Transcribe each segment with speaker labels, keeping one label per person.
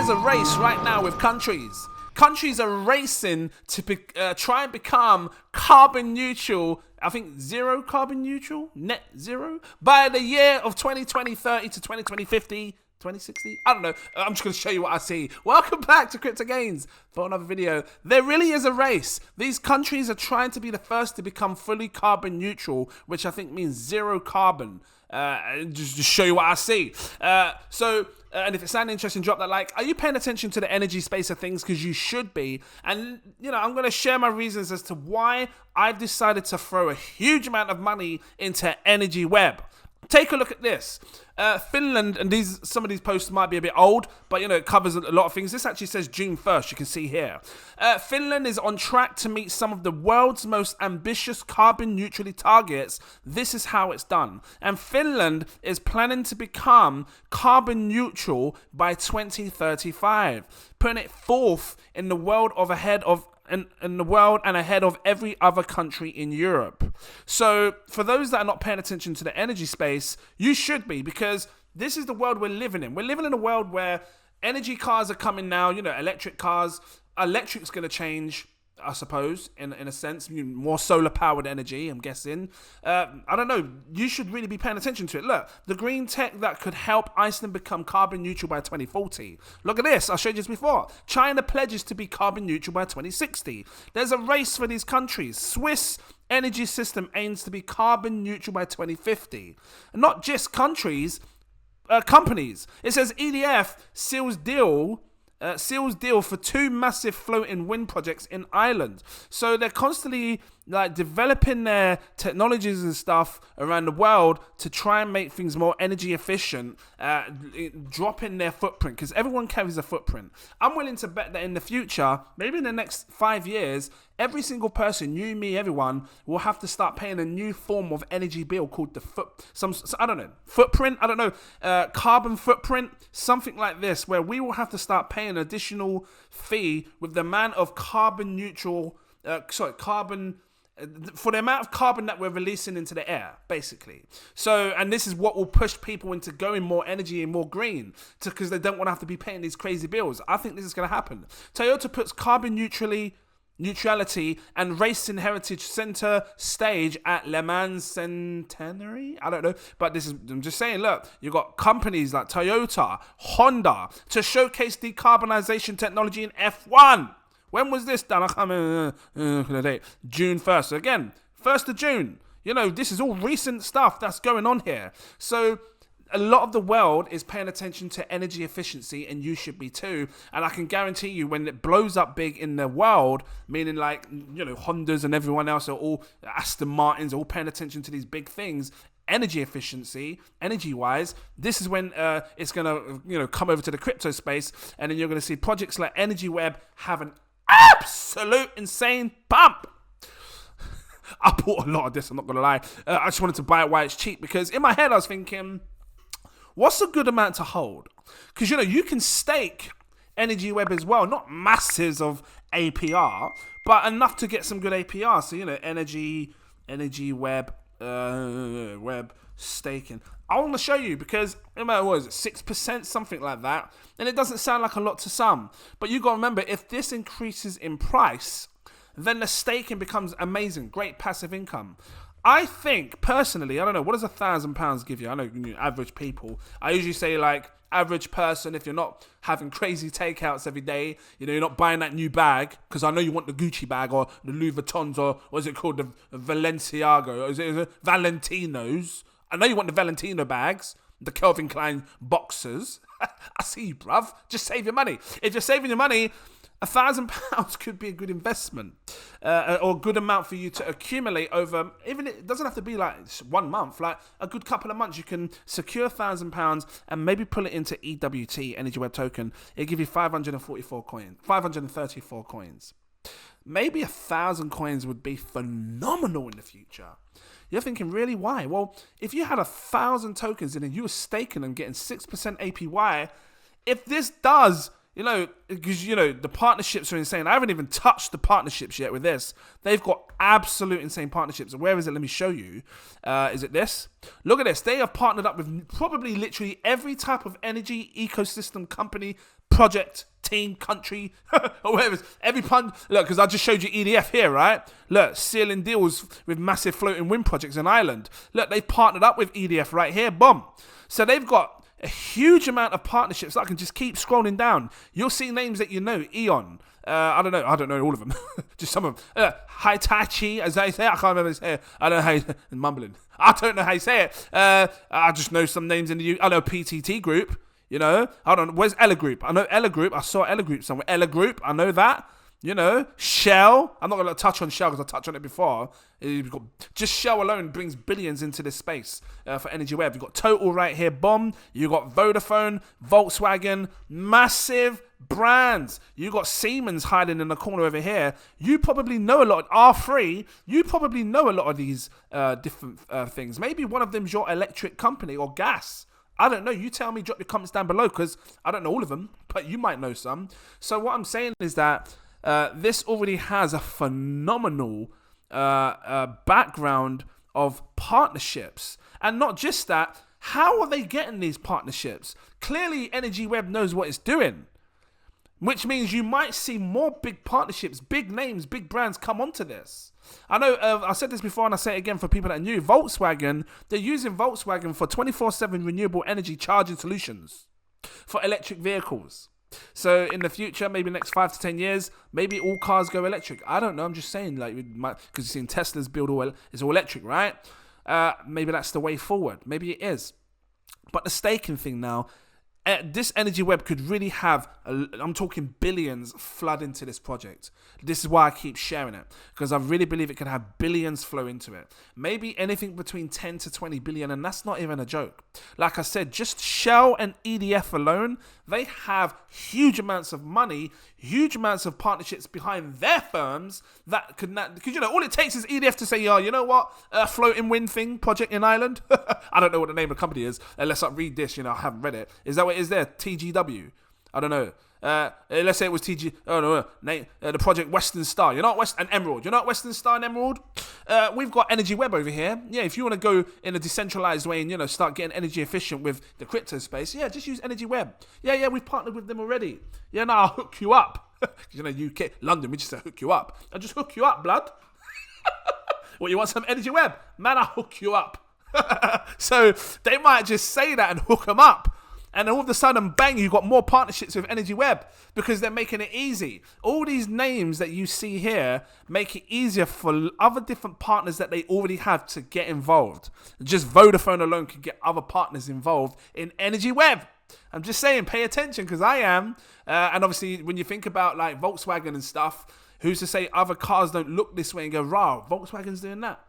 Speaker 1: there's a race right now with countries. Countries are racing to try and become carbon neutral. I think zero carbon neutral, net zero, by the year of 2020, 30 to 2020, 50, 2060. I don't know. I'm just going to show you what I see. Welcome back to Cryptogains for another video. There really is a race. These countries are trying to be the first to become fully carbon neutral, which I think means zero carbon. Just to show you what I see. And if it sounds interesting, drop that like. Are you paying attention to the energy space of things? Because you should be. And, you know, I'm going to share my reasons as to why I've decided to throw a huge amount of money into energy web. Take a look at this. Finland, and some of these posts might be a bit old, but, you know, it covers a lot of things. This actually says June 1st, you can see here. Finland is on track to meet some of the world's most ambitious carbon neutrality targets. This is how it's done. And Finland is planning to become carbon neutral by 2035, putting it fourth in the world ahead of every other country in Europe. So for those that are not paying attention to the energy space, you should be, because this is the world we're living in. We're living in a world where energy cars are coming now, you know, electric cars. Electric's going to change, I suppose, in a sense, more solar powered energy, I'm guessing. I don't know. You should really be paying attention to it. Look, the green tech that could help Iceland become carbon neutral by 2040. Look at this. I showed you this before. China pledges to be carbon neutral by 2060. There's a race for these countries. Swiss energy system aims to be carbon neutral by 2050. And not just countries, companies. It says EDF seals deal for 2 massive floating wind projects in Ireland. So they're constantly like developing their technologies and stuff around the world to try and make things more energy efficient, dropping their footprint, because everyone carries a footprint. I'm willing to bet that in the future, maybe in the next 5 years, every single person, you, me, everyone, will have to start paying a new form of energy bill called the carbon footprint, something like this, where we will have to start paying an additional fee with the amount of carbon neutral, for the amount of carbon that we're releasing into the air, basically. So, and this is what will push people into going more energy and more green, because they don't want to have to be paying these crazy bills. I think this is going to happen. Toyota puts carbon neutrality and racing heritage center stage at Le Mans Centenary. I don't know, but I'm just saying, look, you've got companies like Toyota, Honda to showcase decarbonization technology in F1. When was this done? I can't remember the date. June 1st. So again, 1st of June. You know, this is all recent stuff that's going on here. So a lot of the world is paying attention to energy efficiency, and you should be too. And I can guarantee you, when it blows up big in the world, meaning like, you know, Hondas and everyone else are all, Aston Martins are all paying attention to these big things, energy efficiency, energy-wise, this is when it's going to, you know, come over to the crypto space, and then you're going to see projects like Energy Web have an absolute insane bump. I bought a lot of this, I'm not going to lie. I just wanted to buy it while it's cheap, because in my head I was thinking, what's a good amount to hold? Because, you know, you can stake Energy Web as well, not masses of APR, but enough to get some good APR. So, you know, Energy Web, web staking. I want to show you, because what is it, 6%, something like that, and it doesn't sound like a lot to some, but you got to remember, if this increases in price, then the staking becomes amazing, great passive income. I think personally, I don't know, what does £1,000 give you? I know, you know, average people, I usually say like average person, if you're not having crazy takeouts every day, you know, you're not buying that new bag, because I know you want the Gucci bag or the Louis Vuittons, or what is it called, the Balenciaga, is it Valentinos? I know you want the Valentino bags, the Calvin Klein boxers. I see you, bruv. Just save your money. If you're saving your money, £1,000 could be a good investment, or a good amount for you to accumulate over. Even it doesn't have to be like 1 month, like a good couple of months. You can secure £1,000 and maybe pull it into EWT, Energy Web Token. It'll give you 534 coins. Maybe 1,000 coins would be phenomenal in the future. You're thinking, really, why? Well, if you had 1,000 tokens and then you were staking and getting 6% APY, if this does, you know, because, you know, the partnerships are insane. I haven't even touched the partnerships yet with this. They've got absolute insane partnerships. Where is it? Let me show you. Is it this? Look at this. They have partnered up with probably literally every type of energy ecosystem company project, team, country, or whatever. Every look, because I just showed you EDF here, right? Look, sealing deals with massive floating wind projects in Ireland. Look, they partnered up with EDF right here, boom. So they've got a huge amount of partnerships. I can just keep scrolling down. You'll see names that you know, Eon. I don't know all of them. Just some of them. Hitachi, as they say. I can't remember his hair. I don't know how he's mumbling. I don't know how you say it. I just know some names in the I know PTT Group. You know, I don't know. Where's Ella Group? I know Ella Group. I saw Ella Group somewhere. Ella Group. I know that. You know, Shell. I'm not going to touch on Shell because I touched on it before. Just Shell alone brings billions into this space for Energy Web. You've got Total right here, bomb. You've got Vodafone, Volkswagen, massive brands. You've got Siemens hiding in the corner over here. You probably know a lot. R3, you probably know a lot of these different things. Maybe one of them's your electric company or gas. I don't know. You tell me, drop your comments down below because I don't know all of them, but you might know some. So what I'm saying is that this already has a phenomenal background of partnerships. And not just that, how are they getting these partnerships? Clearly, Energy Web knows what it's doing, which means you might see more big partnerships, big names, big brands come onto this. I know I said this before and I say it again for people that are new. Volkswagen, they're using Volkswagen for 24/7 renewable energy charging solutions for electric vehicles. So in the future, maybe next 5 to 10 years, maybe all cars go electric. I don't know. I'm just saying, like, because you've seen Teslas build it's all electric, right? Maybe that's the way forward. Maybe it is. But the staking thing now, this Energy Web could really have, I'm talking billions, flood into this project. This is why I keep sharing it, because I really believe it could have billions flow into it. Maybe anything between 10 to 20 billion, and that's not even a joke. Like I said, just Shell and EDF alone, they have huge amounts of money, huge amounts of partnerships behind their firms that could not, because, you know, all it takes is EDF to say, oh, you know what, a floating wind thing project in Ireland. I don't know what the name of the company is, unless I read this, you know, I haven't read it. Is that what it is there? TGW? I don't know. Let's say it was TG. Oh no, the project Western Star. You're not and Emerald. You're not Western Star and Emerald. We've got Energy Web over here. Yeah, if you want to go in a decentralized way and, you know, start getting energy efficient with the crypto space, yeah, just use Energy Web. Yeah, we've partnered with them already. Yeah, now I'll hook you up. You know, UK, London, we just say hook you up. I'll just hook you up, blood. What, you want some Energy Web? Man, I'll hook you up. So they might just say that and hook them up. And all of a sudden, bang, you've got more partnerships with Energy Web because they're making it easy. All these names that you see here make it easier for other different partners that they already have to get involved. Just Vodafone alone can get other partners involved in Energy Web. I'm just saying, pay attention, because I am. And obviously, when you think about like Volkswagen and stuff, who's to say other cars don't look this way and go, rah, Volkswagen's doing that?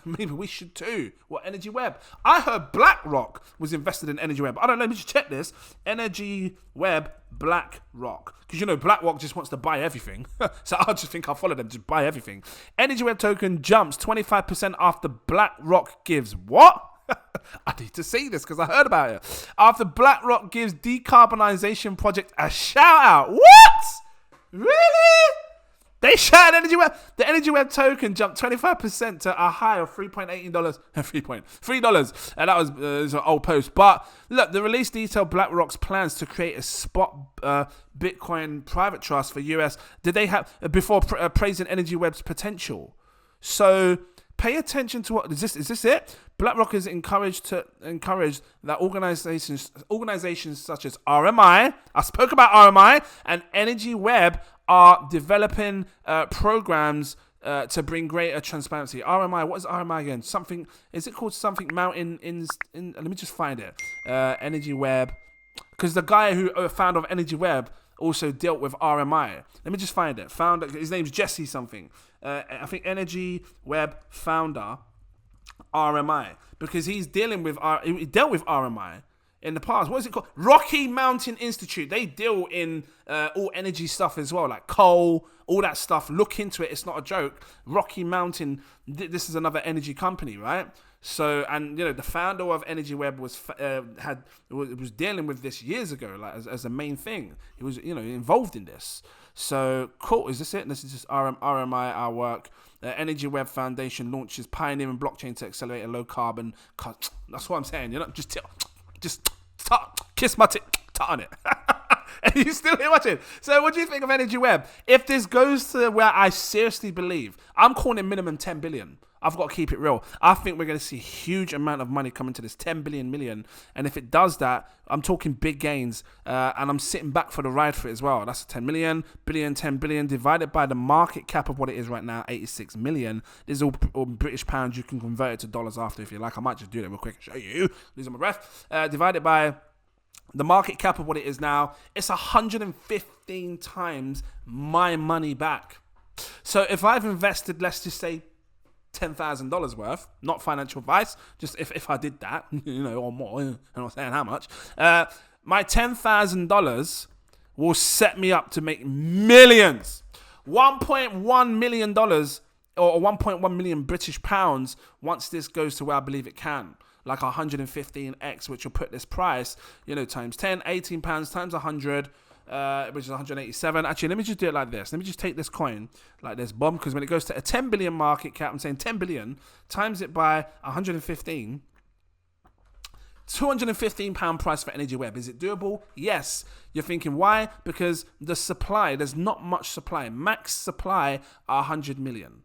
Speaker 1: Maybe we should too. What, Energy Web? I heard BlackRock was invested in Energy Web. I don't know. Let me just check this. Energy Web, BlackRock. Because, you know, BlackRock just wants to buy everything. So I just think I'll follow them. Just buy everything. Energy Web token jumps 25% after BlackRock gives what? I need to see this because I heard about it. After BlackRock gives decarbonization project a shout out. What? Really? They shouted Energy Web. The Energy Web token jumped 25% to a high of $3.18. $3. And that was an old post. But look, the release detailed BlackRock's plans to create a spot Bitcoin private trust for US. Did they have before praising Energy Web's potential? So pay attention to what is this it? BlackRock is encouraged that organizations such as RMI, I spoke about RMI, and Energy Web are developing programs to bring greater transparency. RMI, what is RMI again? Something, is it called something Mountain let me just find it. Energy Web, because the guy who founder of Energy Web also dealt with RMI. Let me just find it. Founder, his name's Jesse something. I think Energy Web founder RMI, because he's dealing with he dealt with RMI in the past. What is it called? Rocky Mountain Institute. They deal in all energy stuff as well, like coal, all that stuff. Look into it. It's not a joke. Rocky Mountain. This is another energy company, right? So, and you know, the founder of Energy Web was dealing with this years ago, like as a main thing. He was, you know, involved in this. So cool. Is this it? This is just RMI, our work. Energy Web Foundation launches pioneering blockchain to accelerate a low carbon. That's what I'm saying. You know, just kiss my tut on it. And you still here watching. So what do you think of Energy Web? If this goes to where I seriously believe, I'm calling it minimum 10 billion. I've got to keep it real. I think we're going to see a huge amount of money coming to this 10 billion million. And if it does that, I'm talking big gains. And I'm sitting back for the ride for it as well. That's a 10 million, 10 billion divided by the market cap of what it is right now, 86 million. This is all British pounds. You can convert it to dollars after if you like. I might just do that real quick and show you. Losing my breath. Divided by the market cap of what it is now, it's 115 times my money back. So if I've invested, let's just say, $10,000 worth, not financial advice, just if I did that, or more, I'm not saying how much, my $10,000 will set me up to make millions. $1.1 million or 1.1 million British pounds once this goes to where I believe it can. Like 115x, which will put this price, times 10, 18 pounds times 100, which is 187. Actually, let me just do it like this. Let me just take this coin like this, bomb, because when it goes to a 10 billion market cap, I'm saying 10 billion, times it by 115, £215 price for Energy Web. Is it doable? Yes. You're thinking, why? Because the supply, there's not much supply. Max supply, 100 million.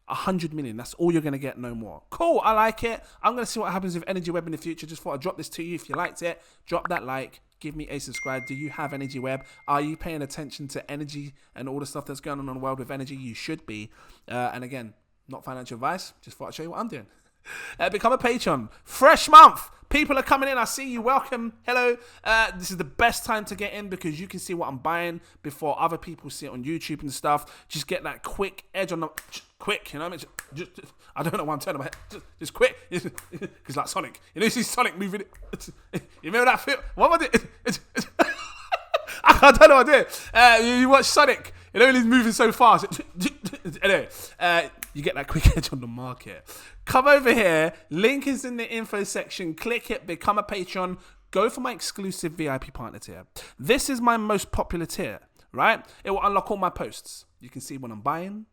Speaker 1: 100 million, that's all you're going to get, no more. Cool, I like it. I'm going to see what happens with Energy Web in the future. Just thought I'd drop this to you. If you liked it, drop that like. Give me a subscribe. Do you have Energy Web? Are you paying attention to energy and all the stuff that's going on in the world with energy? You should be. And again, not financial advice. Just thought I'd show you what I'm doing. Become a patron. Fresh month. People are coming in. I see you. Welcome. Hello. This is the best time to get in because you can see what I'm buying before other people see it on YouTube and stuff. Just get that quick edge on the... Quick, you know what I mean? Just, I don't know why I'm turning my head. Just quick. Because like Sonic. You see Sonic moving it. You remember that film? What was it? I don't know what I did. You watch Sonic. You know, he's moving so fast. Anyway, you get that quick edge on the market. Come over here. Link is in the info section. Click it. Become a patron. Go for my exclusive VIP partner tier. This is my most popular tier, right? It will unlock all my posts. You can see when I'm buying,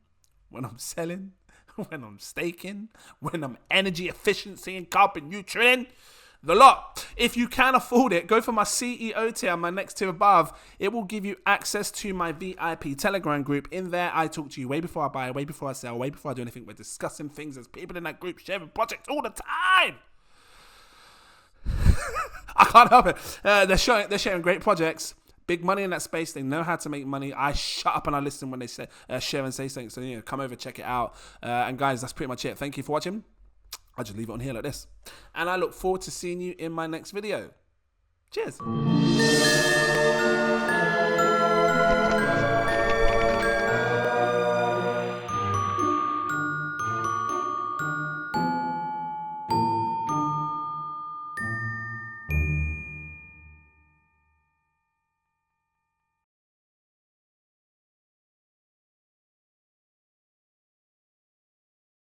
Speaker 1: when I'm selling, when I'm staking, when I'm energy efficiency and carbon neutral. The lot. If you can afford it, go for my CEO tier, my next tier above. It will give you access to my VIP Telegram group. In there, I talk to you way before I buy, way before I sell, way before I do anything. We're discussing things. There's people in that group sharing projects all the time. I can't help it. They're sharing great projects. Big money in that space. They know how to make money. I shut up and I listen when they say share and say something. So, come over, check it out. And guys, that's pretty much it. Thank you for watching. I'll just leave it on here like this. And I look forward to seeing you in my next video. Cheers.